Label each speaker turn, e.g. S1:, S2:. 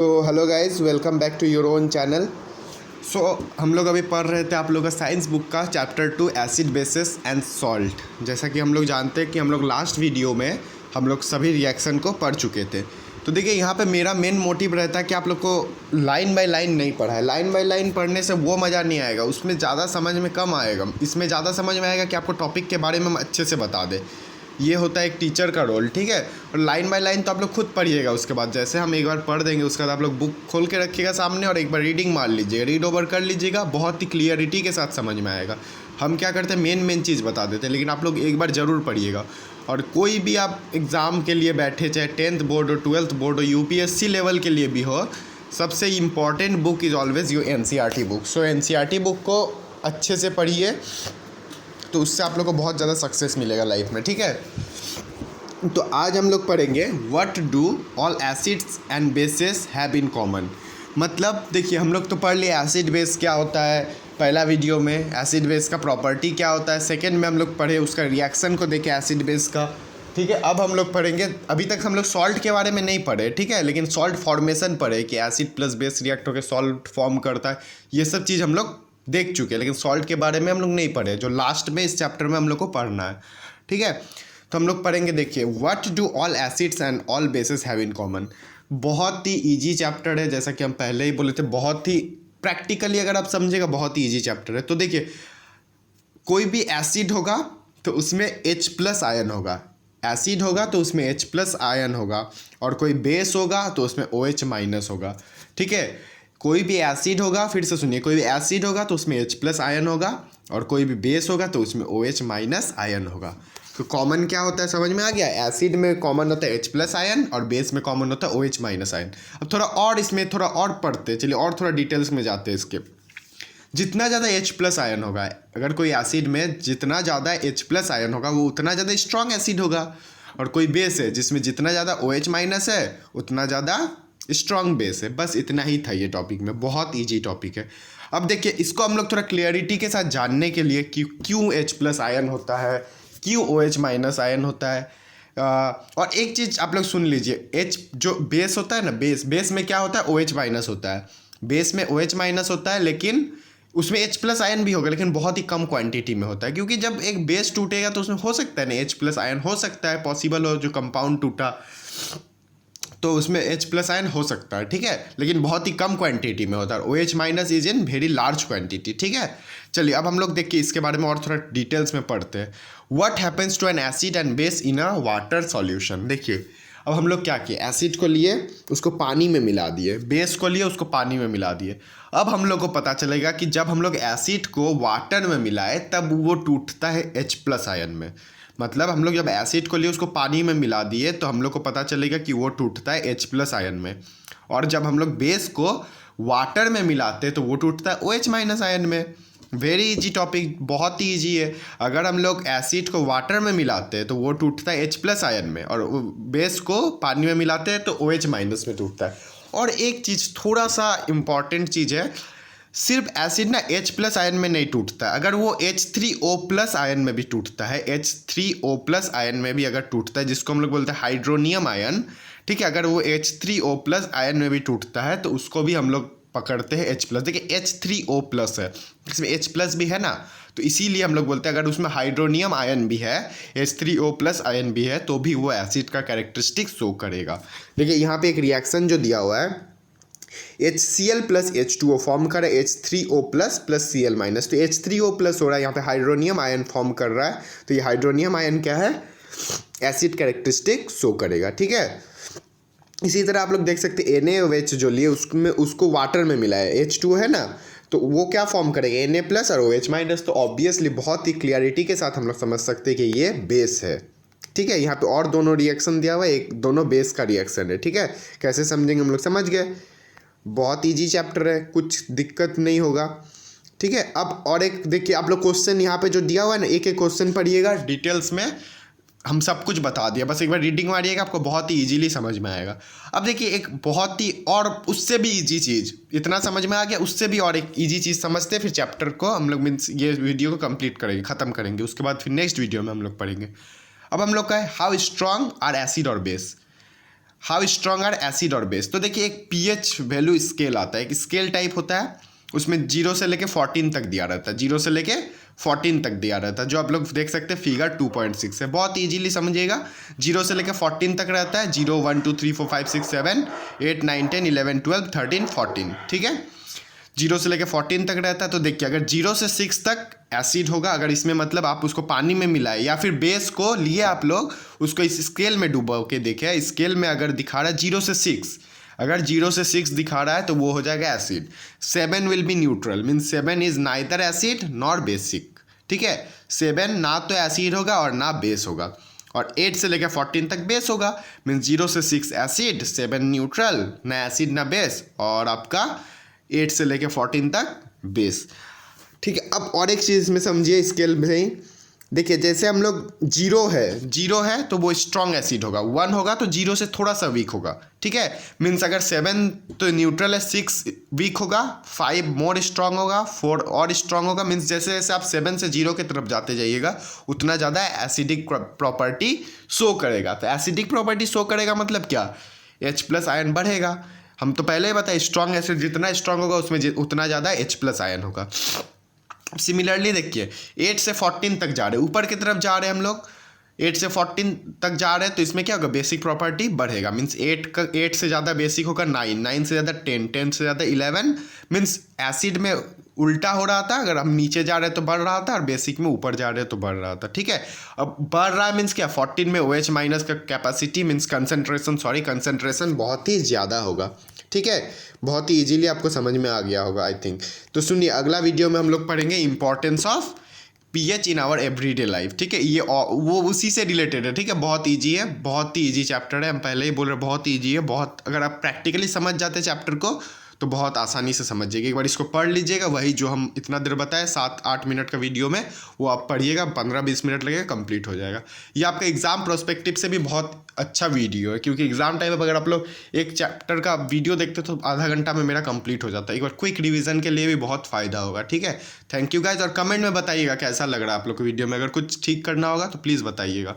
S1: तो hello guys, welcome back to your own channel. So हम लोग अभी पढ़ रहे थे आप लोग का साइंस बुक का chapter 2 acid bases and salt. जैसा कि हम लोग जानते हैं कि हम लोग लास्ट वीडियो में हम लोग सभी रिएक्शन को पढ़ चुके थे। तो देखिए यहाँ पे मेरा मेन मोटिव रहता है कि आप लोग को लाइन बाय लाइन नहीं पढ़ा है। लाइन बाय लाइन पढ़ने से वो मज़ा नहीं आएगा, उसमें ज़्यादा समझ में कम आएगा। इसमें ज़्यादा समझ में आएगा कि आपको टॉपिक के बारे में हम अच्छे से बता दें। ये होता है एक टीचर का रोल, ठीक है। और लाइन बाय लाइन तो आप लोग खुद पढ़िएगा। उसके बाद जैसे हम एक बार पढ़ देंगे, उसके बाद आप लोग बुक खोल के रखिएगा सामने और एक बार रीडिंग मार लीजिएगा, रीड ओवर कर लीजिएगा। बहुत ही क्लियरिटी के साथ समझ में आएगा। हम क्या करते हैं, मेन चीज़ बता देते हैं, लेकिन आप लोग एक बार ज़रूर पढ़िएगा। और कोई भी आप एग्ज़ाम के लिए बैठे, चाहे 10th बोर्ड हो, 12th बोर्ड हो, UPSC लेवल के लिए भी हो, सबसे important book is always your NCERT book. So NCERT book को अच्छे से पढ़िए, तो उससे आप लोग को बहुत ज़्यादा सक्सेस मिलेगा लाइफ में, ठीक है। तो आज हम लोग पढ़ेंगे what do all acids and bases have in common. मतलब देखिए, हम लोग तो पढ़ लिए एसिड बेस क्या होता है पहला वीडियो में, एसिड बेस का प्रॉपर्टी क्या होता है। सेकंड में हम लोग पढ़े उसका रिएक्शन को देखे एसिड बेस का, ठीक है। अब हम लोग पढ़ेंगे, अभी तक हम लोग सॉल्ट के बारे में नहीं पढ़े, ठीक है, लेकिन सॉल्ट फॉर्मेशन पढ़े कि एसिड प्लस बेस रिएक्ट होकर सॉल्ट फॉर्म करता है। ये सब चीज़ हम लोग देख चुके हैं, लेकिन सॉल्ट के बारे में हम लोग नहीं पढ़े, जो लास्ट में इस चैप्टर में हम लोग को पढ़ना है, ठीक है। तो हम लोग पढ़ेंगे, देखिए, what do all acids and all basis have in common. बहुत ही इजी चैप्टर है, जैसा कि हम पहले ही बोले थे। बहुत ही प्रैक्टिकली अगर आप समझेगा, बहुत ही इजी चैप्टर है। तो देखिए, कोई भी एसिड होगा तो उसमें H+ आयन होगा, एसिड होगा तो उसमें H+ आयन होगा, और कोई बेस होगा तो उसमें OH- होगा, ठीक है। कोई भी एसिड होगा, फिर से सुनिए, कोई भी एसिड होगा तो उसमें H+ आयन होगा, और कोई भी बेस होगा तो उसमें OH- आयन होगा। तो कॉमन क्या होता है, समझ में आ गया। एसिड में कॉमन होता है H+ आयन और बेस में कॉमन होता है OH- आयन। अब थोड़ा और इसमें थोड़ा और पढ़ते, चलिए और थोड़ा डिटेल्स में जाते हैं इसके। जितना ज़्यादा H+ आयन होगा, अगर कोई एसिड में जितना ज़्यादा H+ आयन होगा वो उतना ज़्यादा स्ट्रॉन्ग एसिड होगा। और कोई बेस है जिसमें जितना ज़्यादा OH- है उतना ज़्यादा स्ट्रॉन्ग बेस है। बस इतना ही था ये टॉपिक में, बहुत ईजी टॉपिक है। अब देखिए, इसको हम लोग थोड़ा क्लियरिटी के साथ जानने के लिए कि क्यों H+ आयन होता है, क्यों OH- आयन होता है। और एक चीज़ आप लोग सुन लीजिए, H जो बेस होता है ना, बेस में क्या होता है, OH- होता है। बेस में OH- होता है, लेकिन उसमें H+ आयन भी होगा, लेकिन बहुत ही कम क्वांटिटी में होता है। क्योंकि जब एक बेस टूटेगा तो उसमें हो सकता है ना H+ आयन हो सकता है, पॉसिबल हो, जो कंपाउंड टूटा तो उसमें H+ आयन हो सकता है, ठीक है, लेकिन बहुत ही कम क्वांटिटी में होता है। OH- is in very large quantity, ठीक है। चलिए अब हम लोग देखिए इसके बारे में और थोड़ा डिटेल्स में पढ़ते हैं। What happens to an acid and base in a water solution. देखिए, अब हम लोग क्या किए, एसिड को लिए उसको पानी में मिला दिए, बेस को लिए उसको पानी में मिला दिए। अब हम लोग को पता चलेगा कि जब हम लोग एसिड को वाटर में मिलाए तब वो टूटता है H+ आयन में। मतलब हम लोग जब एसिड को लिए उसको पानी में मिला दिए तो हम लोग को पता चलेगा कि वो टूटता है H+ आयन में। और जब हम लोग बेस को वाटर में मिलाते हैं तो वो टूटता है OH- आयन में। वेरी इजी टॉपिक, बहुत ही इजी है। अगर हम लोग एसिड को वाटर में मिलाते हैं तो वो टूटता है H+ आयन में, और बेस को पानी में मिलाते हैं तो OH- में टूटता है। और एक चीज़, थोड़ा सा इम्पॉर्टेंट चीज़ है, सिर्फ एसिड ना H+ आयन में नहीं टूटता है, अगर वो H3O+ आयन में भी टूटता है, H3O+ आयन में भी अगर टूटता है, जिसको हम लोग बोलते हैं हाइड्रोनियम आयन, ठीक है। अगर वो H3O+ आयन में भी टूटता है तो उसको भी हम लोग पकड़ते हैं H+। देखिए H3O+ है, इसमें H+ भी है ना, तो इसीलिए हम लोग बोलते हैं अगर उसमें हाइड्रोनियम आयन भी है, H3O+ आयन भी है, तो भी वो एसिड का कैरेक्टरिस्टिक शो करेगा। देखिए यहाँ पे एक रिएक्शन जो दिया हुआ है, HCl + H2O फॉर्म कर रहा है H3O+ + Cl-। तो H3O+ हो रहा है, यहाँ पे हाइड्रोनियम आयन फॉर्म कर रहा है, तो ये हाइड्रोनियम आयन क्या है, एसिड कैरेक्टरिस्टिक शो करेगा, ठीक है। इसी तरह आप लोग देख सकते हैं NaOH जो लिए उसमें उसको वाटर में मिला है, H2 है ना, तो वो क्या फॉर्म करेगा, Na+ और OH-। तो ऑब्वियसली बहुत ही क्लियरिटी के साथ हम लोग समझ सकते हैं कि ये बेस है, ठीक है। यहाँ पे और दोनों रिएक्शन दिया हुआ है, एक दोनों बेस का रिएक्शन है, ठीक है। कैसे समझेंगे हम लोग, समझ गए। बहुत इजी चैप्टर है, कुछ दिक्कत नहीं होगा, ठीक है। अब और एक देखिए, आप लोग क्वेश्चन यहाँ पे जो दिया हुआ है ना, एक एक क्वेश्चन पढ़िएगा डिटेल्स में, हम सब कुछ बता दिया, बस एक बार रीडिंग मारिएगा, आपको बहुत ही इजीली समझ में आएगा। अब देखिए एक बहुत ही और उससे भी इजी चीज़, इतना समझ में आ गया, उससे भी और एक इजी चीज़ समझते हैं, फिर चैप्टर को हम लोग मीन्स ये वीडियो को कंप्लीट करेंगे, ख़त्म करेंगे। उसके बाद फिर नेक्स्ट वीडियो में हम लोग पढ़ेंगे। अब हम लोग का है हाउ स्ट्रांग आर एसिड और base. How strong are acid और बेस। तो देखिए एक पीएच वैल्यू स्केल आता है, एक स्केल टाइप होता है, उसमें 0 से लेके 14 तक दिया रहता है, 0 से लेके 14 तक दिया रहता है, जो आप लोग देख सकते हैं फिगर 2.6 है। बहुत इजीली समझिएगा, 0 से लेके 14 तक रहता है, 0 1 2 3 4 5 6 7 8 9 10 11 12 13 14, ठीक है। 0 से लेके 14 तक रहता है। तो देखिए अगर 0 से 6 तक एसिड होगा, अगर इसमें मतलब आप उसको पानी में मिलाए या फिर बेस को लिए आप लोग उसको इस स्केल में डुबो के देखे, स्केल में अगर दिखा रहा है 0 से 6, अगर 0 से 6 दिखा रहा है तो वो हो जाएगा acid. 7 will be neutral, means 7 is neither acid nor basic, ठीक है। 7 ना तो एसिड होगा और ना बेस होगा। और 8 से लेकर 14 तक बेस होगा, मीन्स 0 से 6 एसिड, 7 न्यूट्रल, ना एसिड ना बेस, और आपका 8 से लेकर 14 तक बेस, ठीक है। अब और एक चीज़ में समझिए स्केल में ही, देखिए जैसे हम लोग 0 है तो वो स्ट्रॉन्ग एसिड होगा, 1 होगा तो 0 से थोड़ा सा वीक होगा, ठीक है। मीन्स अगर 7 तो न्यूट्रल है, 6 वीक होगा, 5 मोर स्ट्रॉन्ग होगा, 4 और स्ट्रॉन्ग होगा। मीन्स जैसे जैसे आप 7 से 0 की तरफ जाते जाइएगा उतना ज़्यादा एसिडिक प्रॉपर्टी शो करेगा। तो एसिडिक प्रॉपर्टी शो करेगा मतलब क्या, H+ आयन बढ़ेगा। हम तो पहले ही बताए स्ट्रॉन्ग एसिड जितना स्ट्रॉन्ग होगा उसमें उतना ज़्यादा H+ आयन होगा। सिमिलरली देखिए 8 से 14 तक जा रहे हैं, ऊपर की तरफ जा रहे हैं हम लोग, 8 से 14 तक जा रहे हैं, तो इसमें क्या होगा, बेसिक प्रॉपर्टी बढ़ेगा। मीन्स 8 से ज़्यादा बेसिक होगा 9 से ज़्यादा 10 से ज़्यादा 11। मीन्स एसिड में उल्टा हो रहा था, अगर हम नीचे जा रहे हैं तो बढ़ रहा था और बेसिक में ऊपर जा रहे हैं तो बढ़ रहा था, ठीक है। अब बढ़ रहा है मीन्स क्या, 14 में OH- का कैपेसिटी मीन्स कंसनट्रेशन बहुत ही ज़्यादा होगा, ठीक है। बहुत ही इजीली आपको समझ में आ गया होगा आई थिंक। तो सुनिए अगला वीडियो में हम लोग पढ़ेंगे importance of pH in our everyday life, ठीक है। ये वो उसी से रिलेटेड है, ठीक है। बहुत इजी है, बहुत ही इजी चैप्टर है, हम पहले ही बोल रहे हैं बहुत इजी है। बहुत अगर आप प्रैक्टिकली समझ जाते हैं चैप्टर को तो बहुत आसानी से समझ जाइएगा। एक बार इसको पढ़ लीजिएगा, वही जो हम इतना देर बताए 7-8 मिनट का वीडियो में, वो आप पढ़िएगा, 15-20 मिनट लगेगा, कंप्लीट हो जाएगा। ये आपका एग्जाम प्रोस्पेक्टिव से भी बहुत अच्छा वीडियो है, क्योंकि एग्जाम टाइम में अगर आप लोग एक चैप्टर का वीडियो देखते तो आधा घंटा में मेरा कंप्लीट हो जाता है। एक बार क्विक रिवीजन के लिए भी बहुत फ़ायदा होगा, ठीक है। थैंक यू गाइज, और कमेंट में बताइएगा कैसा लग रहा है आप लोग को वीडियो में। अगर कुछ ठीक करना होगा तो प्लीज़ बताइएगा।